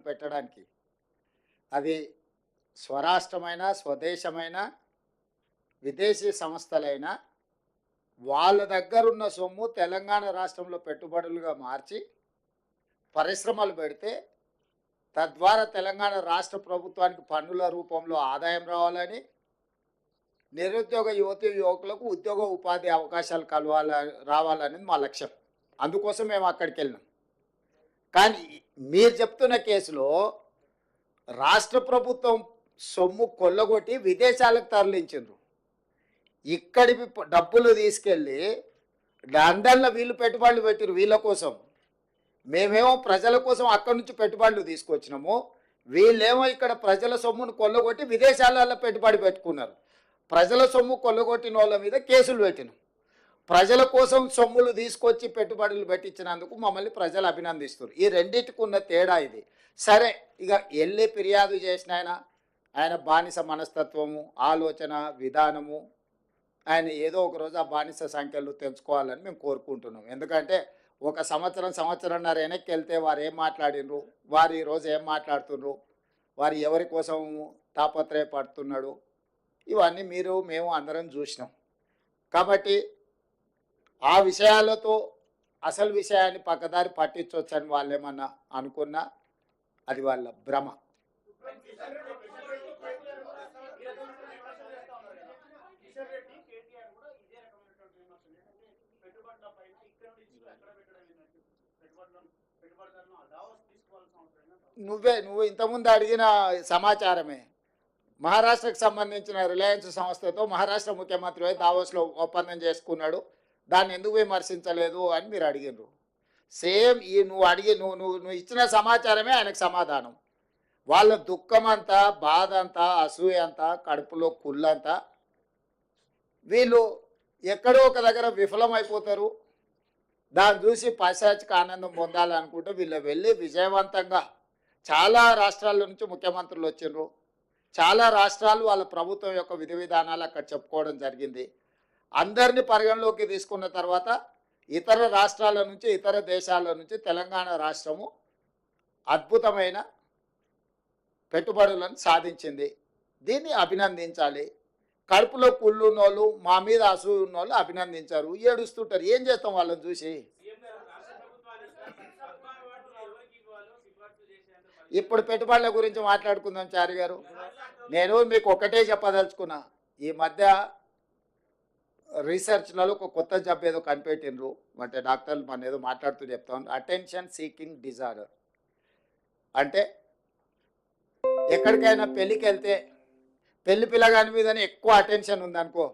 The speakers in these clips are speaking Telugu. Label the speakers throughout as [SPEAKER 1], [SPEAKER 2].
[SPEAKER 1] పెట్టడానికి అది స్వరాష్ట్రమైన స్వదేశమైన విదేశీ సంస్థలైనా వాళ్ళ దగ్గరున్న సొమ్ము తెలంగాణ రాష్ట్రంలో పెట్టుబడులుగా మార్చి పరిశ్రమలు పెడితే తద్వారా తెలంగాణ రాష్ట్ర ప్రభుత్వానికి పన్నుల రూపంలో ఆదాయం రావాలని, నిరుద్యోగ యువతి యువకులకు ఉద్యోగ ఉపాధి అవకాశాలు రావాలనేది మా లక్ష్యం. అందుకోసం మేము అక్కడికి వెళ్ళినాం. కానీ మీరు చెప్తున్న కేసులో రాష్ట్ర ప్రభుత్వం సొమ్ము కొల్లగొట్టి విదేశాలకు తరలించారు. ఇక్కడి డబ్బులు తీసుకెళ్ళి లండన్లో వీళ్ళు పెట్టుబడులు పెట్టారు వీళ్ళ కోసం. మేమేమో ప్రజల కోసం అక్కడి నుంచి పెట్టుబడులు తీసుకొచ్చినాము. వీళ్ళేమో ఇక్కడ ప్రజల సొమ్మును కొల్లగొట్టి విదేశాలలో పెట్టుబడి పెట్టుకున్నారు. ప్రజల సొమ్ము కొల్లగొట్టిన వాళ్ళ మీద కేసులు పెట్టినాం. ప్రజల కోసం సొమ్ములు తీసుకొచ్చి పెట్టుబడులు పెట్టించినందుకు మమ్మల్ని ప్రజలు అభినందిస్తారు. ఈ రెండింటికి ఉన్న తేడా ఇది. సరే, ఇక వెళ్ళి ఫిర్యాదు చేసిన ఆయన బానిస మనస్తత్వము, ఆలోచన విధానము, ఆయన ఏదో ఒక రోజు ఆ బానిస సంఖ్యలు తెంచుకోవాలని మేము కోరుకుంటున్నాం. ఎందుకంటే ఒక సంవత్సరంన్నర వెనక్కి వెళ్తే వారు ఏం మాట్లాడినరు, వారు ఈరోజు ఏం మాట్లాడుతున్నారు, వారు ఎవరి కోసం తాపత్రయపడుతున్నాడు, ఇవన్నీ మేము అందరం చూసినాం. కాబట్టి ఆ విషయాలతో అసలు విషయాన్ని పక్కదారి పట్టించవచ్చని వాళ్ళు ఏమన్నా అనుకున్నా అది వాళ్ళ భ్రమ. నువ్వు ఇంతకుముందు అడిగిన సమాచారమే. మహారాష్ట్రకు సంబంధించిన రిలయన్స్ సంస్థతో మహారాష్ట్ర ముఖ్యమంత్రి దావోస్లో ఒప్పందం చేసుకున్నాడు, దాన్ని ఎందుకు విమర్శించలేదు అని మీరు అడిగినారు. సేమ్ ఈ నువ్వు ఇచ్చిన సమాచారమే ఆయనకు సమాధానం. వాళ్ళ దుఃఖమంతా, బాధ అంతా, అసూయ అంతా, కడుపులో కుళ్ళంతా, వీళ్ళు ఎక్కడో ఒక దగ్గర విఫలమైపోతారు. దాన్ని చూసి పైశాచిక ఆనందం పొందాలనుకుంటే వీళ్ళు వెళ్ళి విజయవంతంగా చాలా రాష్ట్రాల నుంచి ముఖ్యమంత్రులు వచ్చిండ్రు. చాలా రాష్ట్రాలు వాళ్ళ ప్రభుత్వం యొక్క విధి విధానాలు అక్కడ చెప్పుకోవడం జరిగింది. అందరినీ పరిగణలోకి తీసుకున్న తర్వాత ఇతర రాష్ట్రాల నుంచి, ఇతర దేశాల నుంచి తెలంగాణ రాష్ట్రము అద్భుతమైన పెట్టుబడులను సాధించింది. దీన్ని అభినందించాలి. కడుపులో కుళ్ళు ఉన్నోళ్ళు, మా మీద అసూయ ఉన్నోళ్ళు అభినందించారు, ఏడుస్తుంటారు. ఏం చేస్తాం వాళ్ళని చూసి? ఇప్పుడు పెట్టుబడుల గురించి మాట్లాడుకుందాం చారి గారు. నేను మీకు ఒకటే చెప్పదలుచుకున్నా, ఈ మధ్య రీసెర్చ్లలో ఒక కొత్త జబ్బు ఏదో కనిపెట్టినరు. అంటే డాక్టర్లు మన ఏదో మాట్లాడుతూ చెప్తాం, అటెన్షన్ సీకింగ్ డిజార్డర్. అంటే ఎక్కడికైనా పెళ్ళికి వెళ్తే పెళ్లి పిల్లగాని మీదనే ఎక్కువ అటెన్షన్ ఉందనుకో,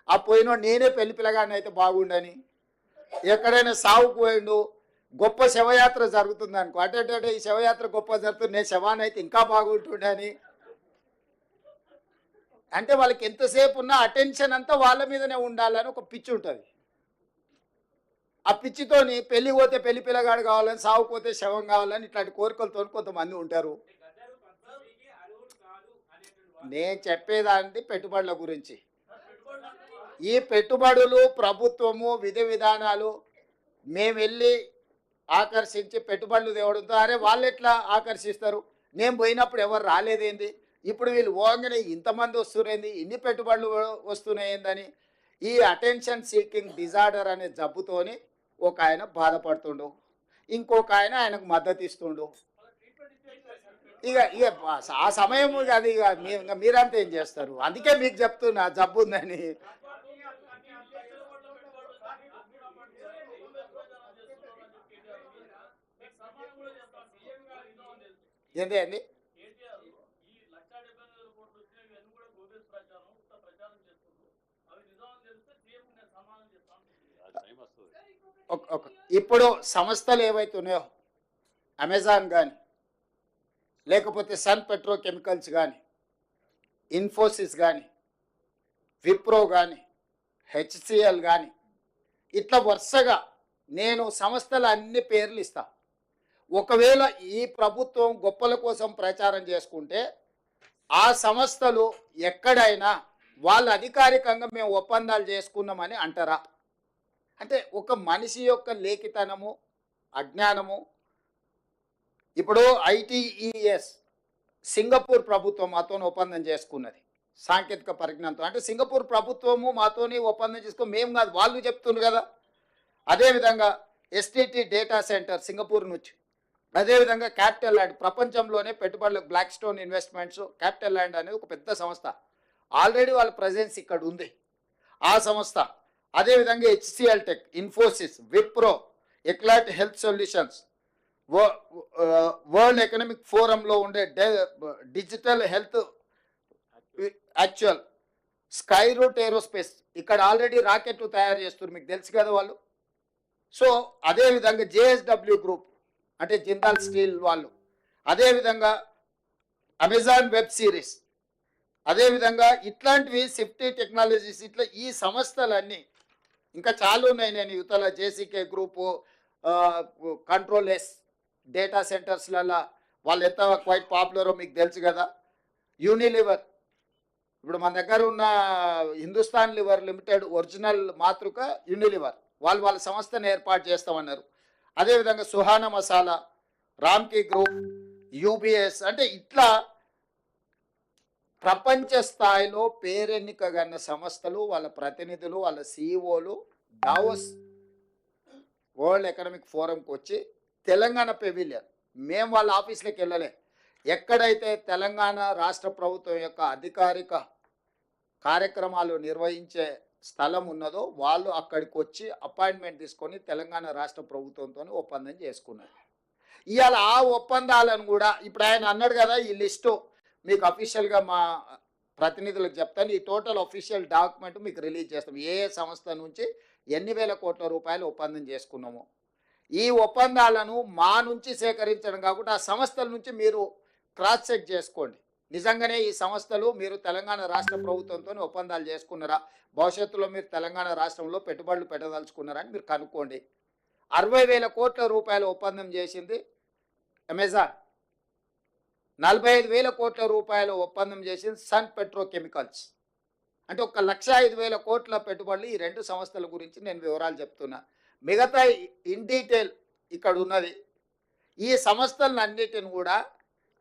[SPEAKER 1] ఆ పోయినో నేనే పెళ్లి పిల్లగాని అయితే బాగుండని, ఎక్కడైనా సావుకు పోయిండు, గొప్ప శవయాత్ర జరుగుతుంది అనుకో, అటే ఈ శవయాత్ర గొప్ప జరుగుతుంది, నేను శవాన్ని అయితే ఇంకా బాగుంటుండని. అంటే వాళ్ళకి ఎంతసేపు ఉన్నా అటెన్షన్ అంతా వాళ్ళ మీదనే ఉండాలని ఒక పిచ్చి ఉంటుంది. ఆ పిచ్చితోని పెళ్ళి పోతే పెళ్లి పిల్లగాడు కావాలని, సావుపోతే శవం కావాలని ఇట్లాంటి కోరికలతో కొంతమంది ఉంటారు. నేను చెప్పేదాన్ని పెట్టుబడుల గురించి. ఈ పెట్టుబడులు ప్రభుత్వము విధి విధానాలు మేము వెళ్ళి ఆకర్షించి పెట్టుబడులు తేవడంతో, అరే వాళ్ళు ఎట్లా ఆకర్షిస్తారు, నేను పోయినప్పుడు ఎవరు రాలేదేంది, ఇప్పుడు వీళ్ళు పోగానే ఇంతమంది వస్తున్నాయింది, ఇన్ని పెట్టుబడులు వస్తున్నాయిందని ఈ అటెన్షన్ సీకింగ్ డిజార్డర్ అనే జబ్బుతోని ఒక ఆయన బాధపడుతుండు, ఇంకొక ఆయనకు మద్దతు ఇస్తుండు. ఇక ఆ సమయం అది ఇక మీరంతా ఏం చేస్తారు? అందుకే మీకు చెప్తున్నా జబ్బు ఉందని. ఏంటి అండి? ఇప్పుడు సంస్థలు ఏవైతే ఉన్నాయో, అమెజాన్ కానీ, లేకపోతే సన్ పెట్రోకెమికల్స్ కానీ, ఇన్ఫోసిస్ కానీ, విప్రో కానీ, హెచ్సిఎల్ కానీ, ఇట్లా వరుసగా నేను సంస్థల అన్ని పేర్లు ఇస్తా. ఒకవేళ ఈ ప్రభుత్వం గొప్పల కోసం ప్రచారం చేసుకుంటే ఆ సంస్థలు ఎక్కడైనా వాళ్ళు అధికారికంగా మేము ఒప్పందాలు చేసుకున్నామని అంటారా? అంటే ఒక మనిషి యొక్క లేఖితనము, అజ్ఞానము ఇప్పుడు ఐటీఈఎస్ సింగపూర్ ప్రభుత్వం మాతో ఒప్పందం చేసుకున్నది సాంకేతిక పరిజ్ఞానంతో. అంటే సింగపూర్ ప్రభుత్వము మాతోని ఒప్పందం చేసుకుని మేము కాదు, వాళ్ళు చెప్తున్నారు కదా. అదేవిధంగా ఎస్టీటీ డేటా సెంటర్ సింగపూర్ నుంచి, అదేవిధంగా క్యాపిటల్ ల్యాండ్, ప్రపంచంలోనే పెట్టుబడులకు Blackstone investments, capital land అనేది ఒక పెద్ద సంస్థ, ఆల్రెడీ వాళ్ళ ప్రజెన్స్ ఇక్కడ ఉంది ఆ సంస్థ. అదేవిధంగా HCL tech, Infosys, Wipro, Eklat health solutions, world economic ఫోరంలో ఉండే digital health actual, Skyroot aerospace, ఇక్కడ ఆల్రెడీ రాకెట్లు తయారు చేస్తున్నారు, మీకు తెలుసు కదా వాళ్ళు. సో అదేవిధంగా జేఎస్డబ్ల్యూ గ్రూప్ అంటే జిందాల్ స్టీల్ వాళ్ళు, అదేవిధంగా అమెజాన్ వెబ్ సిరీస్, అదేవిధంగా ఇట్లాంటివి సేఫ్టీ టెక్నాలజీస్, ఇట్లా ఈ సంస్థలన్నీ ఇంకా చాలా ఉన్నాయి. నేను యువతల జేసీకే గ్రూపు, కంట్రోల్ ఎస్ డేటా సెంటర్స్లలో వాళ్ళు ఎంత క్వైట్ పాపులరో మీకు తెలుసు కదా. యూనిలివర్, ఇప్పుడు మన దగ్గర ఉన్న హిందుస్థాన్ లివర్ లిమిటెడ్ ఒరిజినల్ మాతృక యూనిలివర్, వాళ్ళు వాళ్ళ సంస్థను ఏర్పాటు చేస్తామన్నారు. అదేవిధంగా సుహానా మసాలా, రామ్కీ గ్రూప్, యూబిఎస్, అంటే ఇట్లా ప్రపంచ స్థాయిలో పేరెన్నికగన్న సంస్థలు, వాళ్ళ ప్రతినిధులు, వాళ్ళ సిఇఓలు దావోస్ వరల్డ్ ఎకనామిక్ ఫోరంకి వచ్చి తెలంగాణ పెవిలియన్, మేము వాళ్ళ ఆఫీస్లోకి వెళ్ళలే, ఎక్కడైతే తెలంగాణ రాష్ట్ర ప్రభుత్వం యొక్క అధికారిక కార్యక్రమాలు నిర్వహించే స్థలం ఉన్నదో వాళ్ళు అక్కడికి వచ్చి అపాయింట్మెంట్ తీసుకొని తెలంగాణ రాష్ట్ర ప్రభుత్వంతో ఒప్పందం చేసుకున్నారు. ఇవాళ ఆ ఒప్పందాలను కూడా ఇప్పుడు ఆయన అన్నాడు కదా, ఈ లిస్టు మీకు అఫీషియల్గా మా ప్రతినిధులకు చెప్తాను, ఈ టోటల్ అఫీషియల్ డాక్యుమెంట్ మీకు రిలీజ్ చేస్తాం, ఏ సంస్థ నుంచి ఎన్ని వేల కోట్ల రూపాయలు ఒప్పందం చేసుకున్నాము. ఈ ఒప్పందాలను మా నుంచి సేకరించడం కాకుండా ఆ సంస్థల నుంచి మీరు క్రాస్ చెక్ చేసుకోండి, నిజంగానే ఈ సంస్థలు మీరు తెలంగాణ రాష్ట్ర ప్రభుత్వంతో ఒప్పందాలు చేసుకున్నారా, భవిష్యత్తులో మీరు తెలంగాణ రాష్ట్రంలో పెట్టుబడులు పెట్టదలుచుకున్నారా అని మీరు కనుక్కోండి. 60,000 కోట్ల రూపాయల ఒప్పందం చేసింది అమెజాన్, 45,000 కోట్ల రూపాయల ఒప్పందం చేసింది సన్ పెట్రోకెమికల్స్. అంటే 1,05,000 కోట్ల పెట్టుబడులు ఈ రెండు సంస్థల గురించి నేను వివరాలు చెప్తున్నా. మిగతా ఇన్ డీటెయిల్ ఇక్కడ ఉన్నది. ఈ సంస్థలన్నిటిని కూడా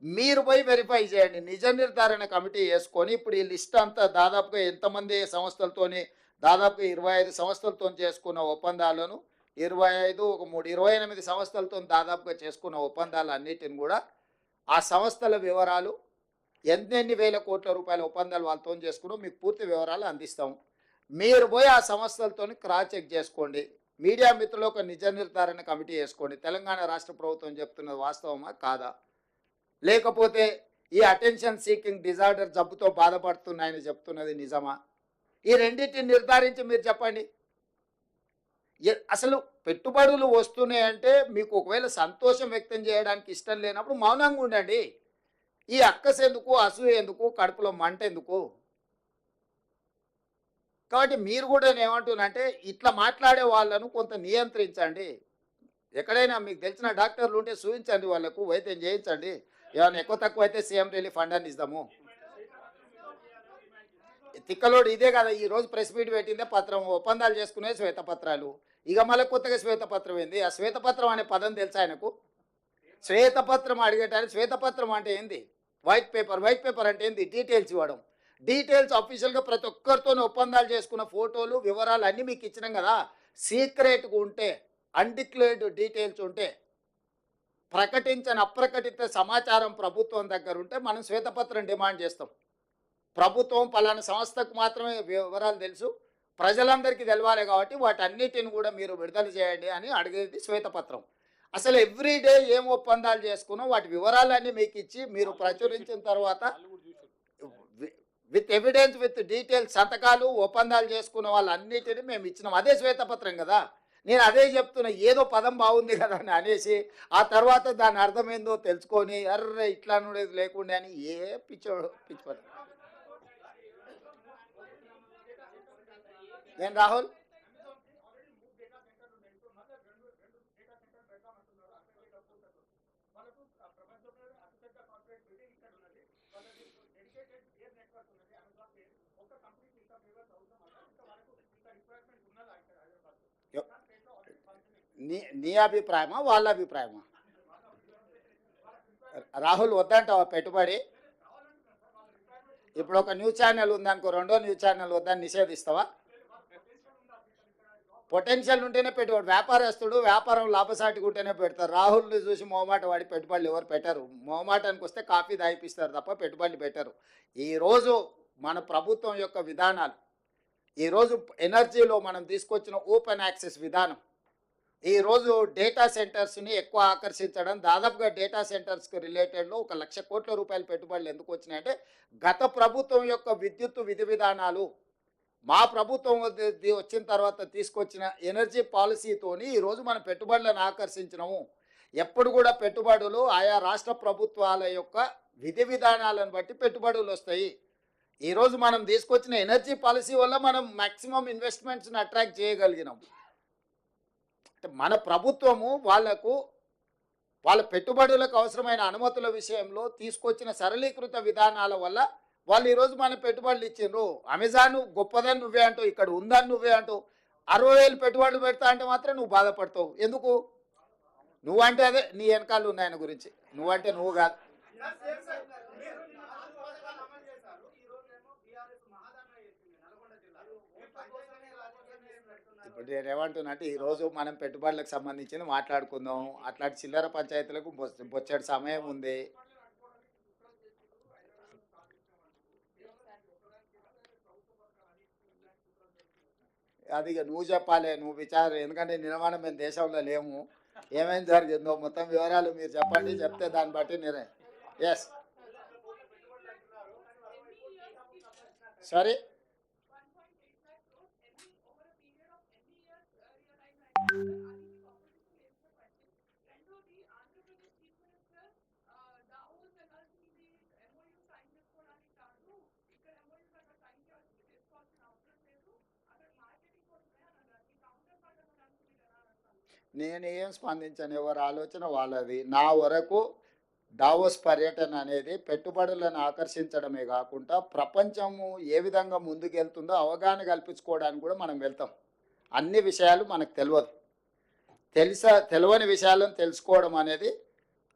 [SPEAKER 1] మీరు పోయి వెరిఫై చేయండి, నిజ నిర్ధారణ కమిటీ వేసుకొని. ఇప్పుడు ఈ లిస్ట్ అంతా దాదాపుగా ఎంతమంది సంస్థలతోని, దాదాపుగా 25 సంస్థలతో చేసుకున్న ఒప్పందాలను, 25 ఒక 3 28 సంస్థలతో దాదాపుగా చేసుకున్న ఒప్పందాలు అన్నిటిని కూడా ఆ సంస్థల వివరాలు, ఎన్ని వేల కోట్ల రూపాయల ఒప్పందాలు వాళ్ళతో చేసుకున్నాం మీకు పూర్తి వివరాలు అందిస్తాం. మీరు పోయి ఆ సంస్థలతో క్రాస్ చెక్ చేసుకోండి. మీడియా మిత్రులు ఒక నిజ నిర్ధారణ కమిటీ వేసుకోండి, తెలంగాణ రాష్ట్ర ప్రభుత్వం చెప్తున్నది వాస్తవమా కాదా, లేకపోతే ఈ అటెన్షన్ సీకింగ్ డిజార్డర్ జబ్బుతో బాధపడుతున్నాయని చెప్తున్నది నిజమా, ఈ రెండింటిని నిర్ధారించి మీరు చెప్పండి. అసలు పెట్టుబడులు వస్తున్నాయంటే మీకు ఒకవేళ సంతోషం వ్యక్తం చేయడానికి ఇష్టం లేనప్పుడు మౌనంగా ఉండండి. ఈ అక్కస ఎందుకు, అసూయ ఎందుకు, కడుపులో మంట ఎందుకు? కాబట్టి మీరు కూడా ఏమంటున్నారంటే ఇట్లా మాట్లాడే వాళ్ళను కొంత నియంత్రించండి. ఎక్కడైనా మీకు తెలిసిన డాక్టర్లు ఉంటే చూపించండి, వాళ్ళకు వైద్యం చేయించండి. ఏమైనా ఎక్కువ తక్కువ అయితే సీఎం రిలీఫ్ ఫండ్ అని ఇద్దాము. తిక్కలోడు ఇదే కదా ఈరోజు ప్రెస్ మీట్ పెట్టిందే పత్రం, ఒప్పందాలు చేసుకునే శ్వేతపత్రాలు. ఇక మళ్ళీ కొత్తగా శ్వేతపత్రం ఏంది? ఆ శ్వేతపత్రం అనే పదం తెలుసా ఆయనకు? శ్వేతపత్రం అడిగేటానికి, శ్వేతపత్రం అంటే ఏంది? White paper. వైట్ పేపర్ అంటే ఏంది? డీటెయిల్స్ ఇవ్వడం. డీటెయిల్స్ అఫీషియల్గా ప్రతి ఒక్కరితో ఒప్పందాలు చేసుకున్న ఫోటోలు వివరాలు అన్నీ మీకు ఇచ్చినాం కదా. సీక్రెట్గా ఉంటే, అన్డిక్లేర్డ్ డీటెయిల్స్ ఉంటే, ప్రకటించని అప్రకటిత సమాచారం ప్రభుత్వం దగ్గర ఉంటే మనం శ్వేతపత్రం డిమాండ్ చేస్తాం. ప్రభుత్వం పలానా సంస్థకు మాత్రమే వివరాలు తెలుసు, ప్రజలందరికీ తెలవాలి కాబట్టి వాటన్నిటిని కూడా మీరు విడుదల చేయండి అని అడిగేది శ్వేతపత్రం. అసలు ఎవ్రీడే ఏం ఒప్పందాలు చేసుకున్నాం వాటి వివరాలన్నీ మీకు ఇచ్చి మీరు ప్రచురించిన తర్వాత విత్ ఎవిడెన్స్, విత్ డీటెయిల్స్, సంతకాలు, ఒప్పందాలు చేసుకున్న వాళ్ళన్నిటిని మేము ఇచ్చినాం. అదే శ్వేతపత్రం కదా. నేను అదే చెప్తున్నా, ఏదో పదం బాగుంది కదా అని అనేసి ఆ తర్వాత దాని అర్థమైందో తెలుసుకొని అర్రే ఇట్లా అనేది లేకుండా అని ఏ పిచ్చోడు పిచ్చిపడు. ఏం రాహుల్? నీ నీ అభిప్రాయమా వాళ్ళ అభిప్రాయమా? రాహుల్ వద్దంటావా పెట్టుబడి? ఇప్పుడు ఒక న్యూస్ ఛానల్ ఉందనుకో, రెండో న్యూస్ ఛానల్ వద్దని నిషేధిస్తావా? పొటెన్షియల్ ఉంటేనే పెట్టుబడి. వ్యాపారస్తుడు వ్యాపారం లాభసాటిగా ఉంటేనే పెడతారు. రాహుల్ని చూసి మొహమాట వాడి పెట్టుబడులు ఎవరు పెట్టరు. మొహమాటానికి వస్తే కాఫీ దాయిపిస్తారు తప్ప పెట్టుబడులు పెట్టరు. ఈరోజు మన ప్రభుత్వం యొక్క విధానాలు, ఈరోజు ఎనర్జీలో మనం తీసుకొచ్చిన ఓపెన్ యాక్సెస్ విధానం, ఈరోజు డేటా సెంటర్స్ని ఎక్కువ ఆకర్షించడం, దాదాపుగా డేటా సెంటర్స్కి రిలేటెడ్లో 1,00,000 కోట్ల రూపాయల పెట్టుబడులు ఎందుకు వచ్చినాయంటే గత ప్రభుత్వం యొక్క విద్యుత్ విధి విధానాలు, మా ప్రభుత్వం వచ్చిన తర్వాత తీసుకొచ్చిన ఎనర్జీ పాలసీతోని ఈరోజు మనం పెట్టుబడులను ఆకర్షించినాము. ఎప్పుడు కూడా పెట్టుబడులు ఆయా రాష్ట్ర ప్రభుత్వాల యొక్క విధి విధానాలను బట్టి పెట్టుబడులు వస్తాయి. ఈరోజు మనం తీసుకొచ్చిన ఎనర్జీ పాలసీ వల్ల మనం మ్యాక్సిమం ఇన్వెస్ట్మెంట్స్ని అట్రాక్ట్ చేయగలిగినాం. అంటే మన ప్రభుత్వము వాళ్ళ పెట్టుబడులకు అవసరమైన అనుమతుల విషయంలో తీసుకొచ్చిన సరళీకృత విధానాల వల్ల వాళ్ళు ఈరోజు మన పెట్టుబడులు ఇచ్చిండ్రు. అమెజాన్ గొప్పదని నువ్వే అంటావు, ఇక్కడ ఉందని నువ్వే అంటావు. 60,000 పెట్టుబడులు పెడతా అంటే మాత్రం నువ్వు బాధపడతావు. ఎందుకు? నువ్వంటే అదే నీ వెనకాల ఉన్న ఆయన గురించి, నువ్వంటే నువ్వు కాదు. ఇప్పుడు నేను ఏమంటున్నా అంటే ఈరోజు మనం పెట్టుబడులకు సంబంధించింది మాట్లాడుకుందాం. అట్లాంటి చిల్లర పంచాయతీలకు బొచ్చడి సమయం ఉంది. అది ఇక నువ్వు చెప్పాలి, నువ్వు విచారం. ఎందుకంటే నిర్మాణం మేము దేశంలో లేము. ఏమేమి జరిగిందో మొత్తం వివరాలు మీరు చెప్పండి. చెప్తే దాన్ని బట్టి నిర్ణయం. ఎస్ సారీ, నేను ఏం స్పందించాను, ఎవరి ఆలోచన వాళ్ళది. నా వరకు దావోస్ పర్యటన అనేది పెట్టుబడులను ఆకర్షించడమే కాకుండా ప్రపంచము ఏ విధంగా ముందుకెళ్తుందో అవగాహన కల్పించుకోవడానికి కూడా మనం వెళ్తాం. అన్ని విషయాలు మనకు తెలియని విషయాలను తెలుసుకోవడం అనేది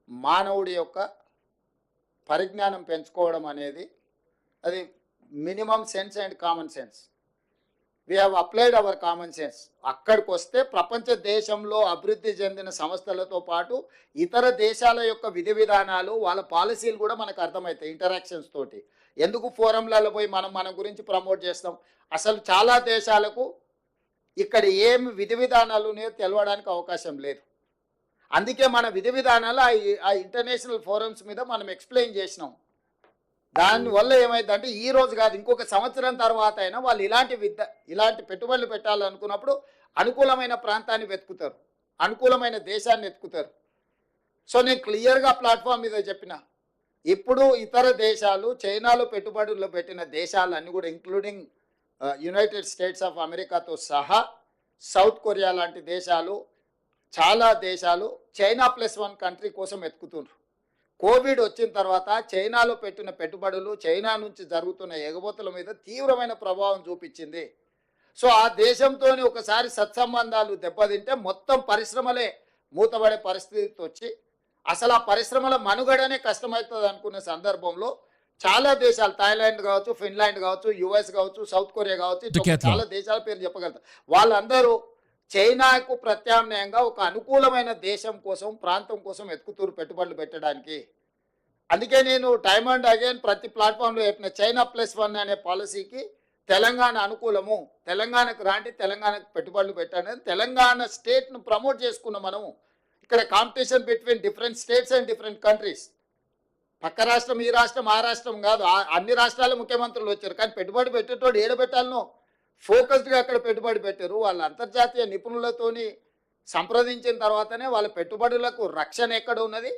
[SPEAKER 1] మానవుడి యొక్క పరిజ్ఞానం పెంచుకోవడం అనేది అది minimum sense and common sense. We have applied our common sense. అక్కడికి వస్తే ప్రపంచ దేశంలో అభివృద్ధి చెందిన సంస్థలతో పాటు ఇతర దేశాల యొక్క విధి విధానాలు, వాళ్ళ పాలసీలు కూడా మనకు అర్థమవుతాయి ఇంటరాక్షన్స్ తోటి. ఎందుకు ఫోరంలలో పోయి మన గురించి ప్రమోట్ చేస్తాం? అసలు చాలా దేశాలకు ఇక్కడ ఏమి విధి విధానాలు ఉన్నాయో తెలవడానికి అవకాశం లేదు. అందుకే మన విధి విధానాలు ఆ ఇంటర్నేషనల్ ఫోరమ్స్ మీద మనం ఎక్స్ప్లెయిన్ చేసినాం. దానివల్ల ఏమైందంటే ఈ రోజు కాదు, ఇంకొక సంవత్సరం తర్వాత అయినా వాళ్ళు ఇలాంటి పెట్టుబడులు పెట్టాలనుకున్నప్పుడు అనుకూలమైన ప్రాంతాన్ని వెతుకుతారు, అనుకూలమైన దేశాన్ని వెతుకుతారు. సో నేను క్లియర్గా ప్లాట్ఫామ్ మీద చెప్పిన, ఇప్పుడు ఇతర దేశాలు చైనాలో పెట్టుబడులు పెట్టిన దేశాలన్నీ కూడా ఇంక్లూడింగ్ యునైటెడ్ స్టేట్స్ ఆఫ్ అమెరికాతో సహా సౌత్ కొరియా లాంటి దేశాలు, చాలా దేశాలు చైనా +1 కంట్రీ కోసం వెతుకుతున్నారు. కోవిడ్ వచ్చిన తర్వాత చైనాలో పెట్టిన పెట్టుబడులు చైనా నుంచి జరుగుతున్న ఎగబోతుల మీద తీవ్రమైన ప్రభావం చూపించింది. సో ఆ దేశంతో ఒకసారి సత్సంబంధాలు దెబ్బతింటే మొత్తం పరిశ్రమలే మూతబడే పరిస్థితి వచ్చి అసలు ఆ పరిశ్రమల మనుగడనే కష్టమవుతుంది అనుకున్న సందర్భంలో చాలా దేశాలు, థాయిలాండ్ కావచ్చు, ఫిన్లాండ్ కావచ్చు, యుఎస్ కావచ్చు, సౌత్ కొరియా కావచ్చు, చాలా దేశాల పేరు చెప్పగలుగుతారు. వాళ్ళందరూ చైనాకు ప్రత్యామ్నాయంగా ఒక అనుకూలమైన దేశం కోసం, ప్రాంతం కోసం వెతుకుతూరు పెట్టుబడులు పెట్టడానికి. అందుకే నేను టైమ్ అండ్ అగైన్ ప్రతి ప్లాట్ఫామ్లో చెప్పిన చైనా +1 అనే పాలసీకి తెలంగాణ అనుకూలము, తెలంగాణకు రాండి, తెలంగాణకు పెట్టుబడులు పెట్టండి. తెలంగాణ స్టేట్ను ప్రమోట్ చేసుకున్నాం మనము. ఇక్కడ competition between different states and different countries. పక్క రాష్ట్రం, ఈ రాష్ట్రం, ఆ రాష్ట్రం కాదు, అన్ని రాష్ట్రాల ముఖ్యమంత్రులు వచ్చారు. కానీ పెట్టుబడి పెట్టేటోడు ఏడ పెట్టాలనో ఫోకస్డ్గా అక్కడ పెట్టుబడి పెట్టారు. వాళ్ళ అంతర్జాతీయ నిపుణులతోని సంప్రదించిన తర్వాతనే వాళ్ళ పెట్టుబడులకు రక్షణ ఎక్కడ ఉన్నది,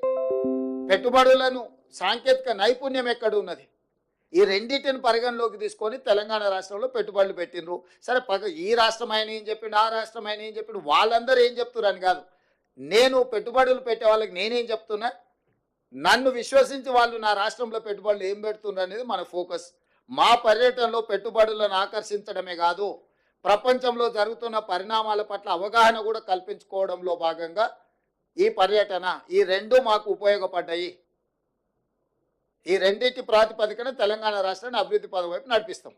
[SPEAKER 1] పెట్టుబడులను సాంకేతిక నైపుణ్యం ఎక్కడ ఉన్నది, ఈ రెండింటిని పరిగణలోకి తీసుకొని తెలంగాణ రాష్ట్రంలో పెట్టుబడులు పెట్టినరు. సరే ఈ రాష్ట్రం ఆయన ఏం చెప్పిండు, ఆ రాష్ట్రం ఆయన ఏం చెప్పిండు, వాళ్ళందరూ ఏం చెప్తున్నారు అని కాదు. నేను పెట్టుబడులు పెట్టే వాళ్ళకి నేనేం చెప్తున్నా, నన్ను విశ్వసించి వాళ్ళు నా రాష్ట్రంలో పెట్టుబడులు ఏం పెడుతున్నారు అనేది మన ఫోకస్. మా పర్యటనలో పెట్టుబడులను ఆకర్షించడమే కాదు, ప్రపంచంలో జరుగుతున్న పరిణామాల పట్ల అవగాహన కూడా కల్పించుకోవడంలో భాగంగా ఈ పర్యటన, ఈ రెండు మాకు ఉపయోగపడ్డాయి. ఈ రెండింటి ప్రాతిపదికన తెలంగాణ రాష్ట్రాన్ని అభివృద్ధి పదం వైపు నడిపిస్తాం.